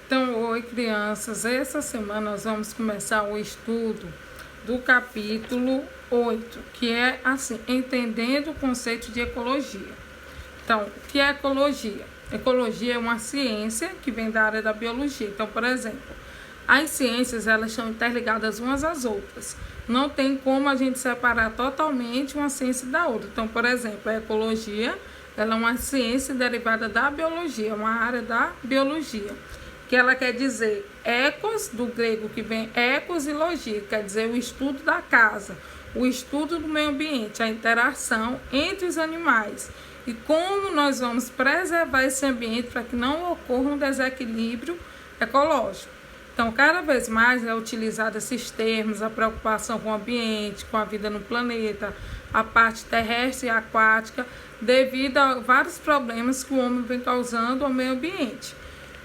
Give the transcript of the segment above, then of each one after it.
Então, oi crianças, essa semana nós vamos começar o estudo do capítulo 8, que é assim, entendendo o conceito de ecologia. Então, o que é ecologia? Ecologia é uma ciência que vem da área da biologia. Então, por exemplo, as ciências elas estão interligadas umas às outras. Não tem como a gente separar totalmente uma ciência da outra. Então, por exemplo, a ecologia ela é uma ciência derivada da biologia, uma área da biologia. Que ela quer dizer ecos, do grego que vem ecos e logia, quer dizer o estudo da casa, o estudo do meio ambiente, a interação entre os animais e como nós vamos preservar esse ambiente para que não ocorra um desequilíbrio ecológico. Então, cada vez mais é utilizado esses termos, a preocupação com o ambiente, com a vida no planeta, a parte terrestre e aquática, devido a vários problemas que o homem vem causando ao meio ambiente.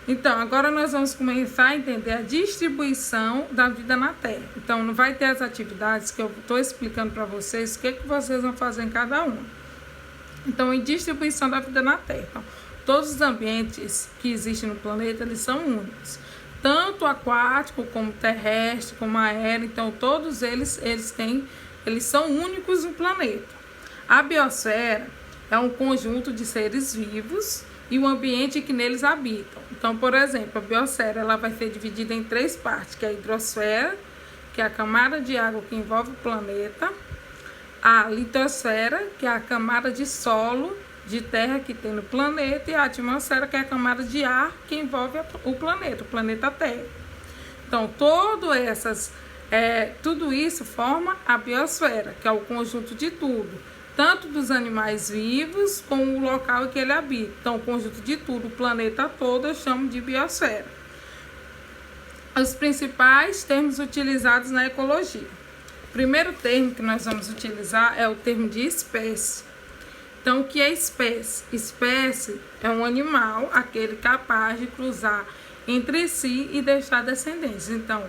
Então, agora nós vamos começar a entender a distribuição da vida na Terra. Então, não vai ter as atividades que eu estou explicando para vocês, o que vocês vão fazer em cada uma. Então, em distribuição da vida na Terra. Então, todos os ambientes que existem no planeta, eles são únicos. Tanto aquático, como terrestre, como aéreo. Então, todos eles são únicos no planeta. A biosfera é um conjunto de seres vivos e o ambiente que neles habitam. Então, por exemplo, a biosfera ela vai ser dividida em três partes, que é a hidrosfera, que é a camada de água que envolve o planeta, a litosfera, que é a camada de solo, de terra que tem no planeta, e a atmosfera, que é a camada de ar que envolve o planeta Terra. Então, tudo isso forma a biosfera, que é o conjunto de tudo, tanto dos animais vivos como o local em que ele habita. Então, o conjunto de tudo, o planeta todo, eu chamo de biosfera. Os principais termos utilizados na ecologia. O primeiro termo que nós vamos utilizar é o termo de espécie. Então, o que é espécie? Espécie é um animal, aquele capaz de cruzar entre si e deixar descendentes. Então,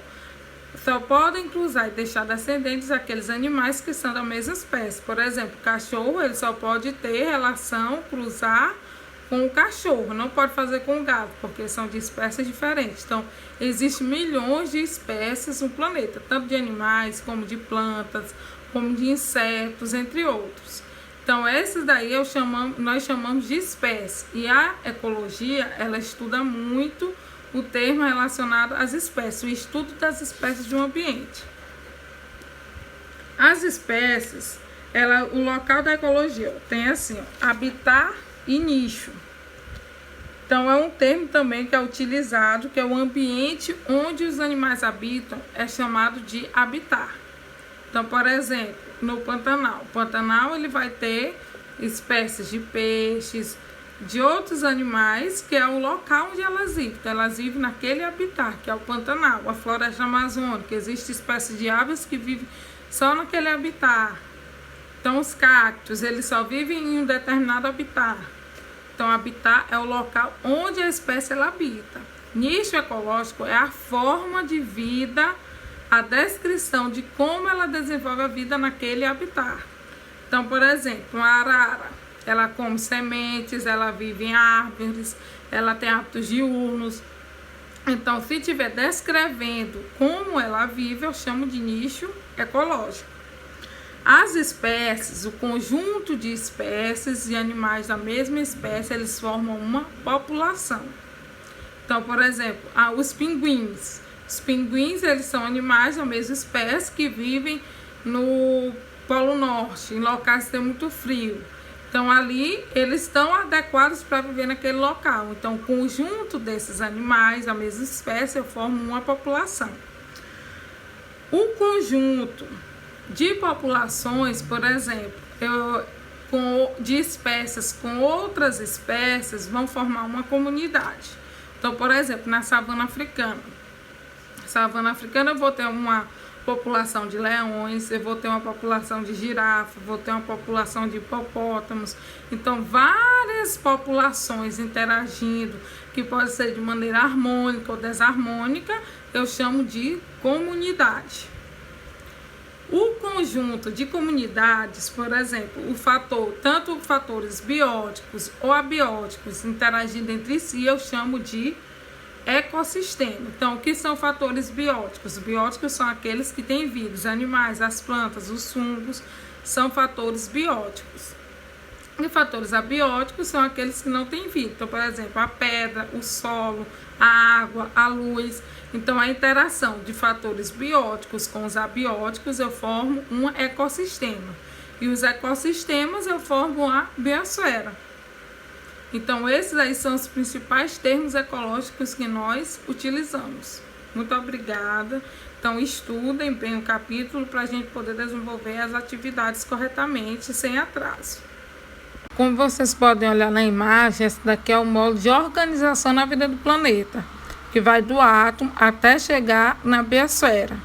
só podem cruzar e deixar descendentes aqueles animais que são da mesma espécie. Por exemplo, o cachorro ele só pode ter relação, cruzar com o cachorro, não pode fazer com o gato, porque são de espécies diferentes. Então, existem milhões de espécies no planeta, tanto de animais, como de plantas, como de insetos, entre outros. Então, esses daí nós chamamos de espécie. E a ecologia, ela estuda muito o termo relacionado às espécies, o estudo das espécies de um ambiente. As espécies, o local da ecologia tem assim, habitat e nicho. Então, é um termo também que é utilizado, que é o ambiente onde os animais habitam, é chamado de habitat. Então, por exemplo, no Pantanal. O Pantanal ele vai ter espécies de peixes, de outros animais, que é o local onde elas vivem. Então, elas vivem naquele habitat, que é o Pantanal. A floresta amazônica, existem espécies de aves que vivem só naquele habitat. Então, os cactos, eles só vivem em um determinado habitat. Então, o habitat é o local onde a espécie ela habita. Nicho ecológico é a forma de vida, a descrição de como ela desenvolve a vida naquele habitat. Então, por exemplo, uma arara, ela come sementes, ela vive em árvores, ela tem hábitos diurnos. Então, se estiver descrevendo como ela vive, eu chamo de nicho ecológico. As espécies, o conjunto de espécies e animais da mesma espécie, eles formam uma população. Então, por exemplo, os pinguins. Os pinguins, eles são animais da mesma espécie que vivem no Polo Norte, em locais que tem muito frio. Então, ali, eles estão adequados para viver naquele local. Então, o conjunto desses animais da mesma espécie forma uma população. O conjunto de populações, por exemplo, de espécies com outras espécies, vão formar uma comunidade. Então, por exemplo, na savana africana. Savana africana eu vou ter uma população de leões, eu vou ter uma população de girafa, vou ter uma população de hipopótamos. Então, várias populações interagindo, que pode ser de maneira harmônica ou desarmônica, eu chamo de comunidade. O conjunto de comunidades, por exemplo, tanto fatores bióticos ou abióticos interagindo entre si, eu chamo de ecossistema. Então, o que são fatores bióticos? Bióticos são aqueles que têm vida, os animais, as plantas, os fungos, são fatores bióticos. E fatores abióticos são aqueles que não têm vida. Então, por exemplo, a pedra, o solo, a água, a luz. Então, a interação de fatores bióticos com os abióticos, eu formo um ecossistema. E os ecossistemas, eu formo a biosfera. Então, esses aí são os principais termos ecológicos que nós utilizamos. Muito obrigada. Então, estudem bem o capítulo para a gente poder desenvolver as atividades corretamente, sem atraso. Como vocês podem olhar na imagem, esse daqui é o modo de organização na vida do planeta, que vai do átomo até chegar na biosfera.